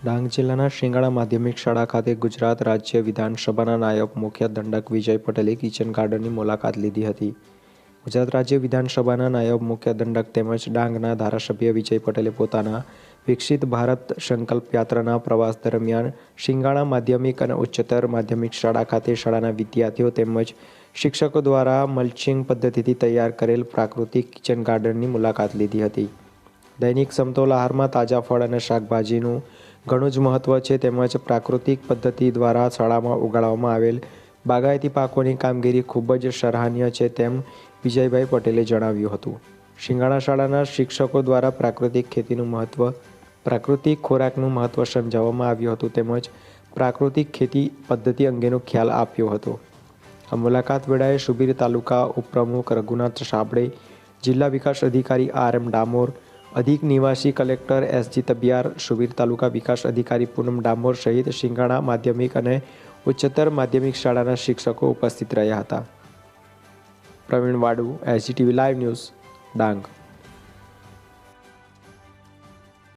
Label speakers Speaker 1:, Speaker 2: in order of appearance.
Speaker 1: ડાંગ જિલ્લાના શિંગાળા માધ્યમિક શાળા ખાતે ગુજરાત રાજ્ય વિધાનસભાના નાયબ મુખ્ય દંડક વિજય પટેલે કિચન ગાર્ડનની મુલાકાત લીધી હતી. ગુજરાત રાજ્ય વિધાનસભાના નાયબ મુખ્ય દંડક તેમજ ડાંગના ધારાસભ્ય વિજય પટેલે પોતાના વિકસિત ભારત સંકલ્પ યાત્રાના પ્રવાસ દરમિયાન શિંગાળા માધ્યમિક અને ઉચ્ચતર માધ્યમિક શાળા ખાતે શાળાના વિદ્યાર્થીઓ તેમજ શિક્ષકો દ્વારા મલ્ચિંગ પદ્ધતિથી તૈયાર કરેલ પ્રાકૃતિક કિચન ગાર્ડનની મુલાકાત લીધી હતી. દૈનિક સમતોલ આહારમાં તાજા ફળ અને શાકભાજીનું ઘણું જ મહત્વ છે તેમજ પ્રાકૃતિક પદ્ધતિ દ્વારા શાળામાં ઉગાડવામાં આવેલ બાગાયતી પાકોની કામગીરી ખૂબ જ સરાહનીય છે તેમ વિજયભાઈ પટેલે જણાવ્યું હતું. શિંગાળા શાળાના શિક્ષકો દ્વારા પ્રાકૃતિક ખેતીનું મહત્વ, પ્રાકૃતિક ખોરાકનું મહત્વ સમજાવવામાં આવ્યું હતું તેમજ પ્રાકૃતિક ખેતી પદ્ધતિ અંગેનો ખ્યાલ આપ્યો હતો. આ મુલાકાત વેળાએ સુબીર તાલુકા ઉપપ્રમુખ રઘુનાથ સાબળે, જિલ્લા વિકાસ અધિકારી RM ડામોર, અધિક નિવાસી કલેક્ટર SG તબિયાર, સુબીર તાલુકા વિકાસ અધિકારી પૂનમ ડામોર સહિત શિંગાળા માધ્યમિક અને ઉચ્ચતર માધ્યમિક શાળાના શિક્ષકો ઉપસ્થિત રહ્યા હતા. Pravin Vadu, SGTV live news, Dang.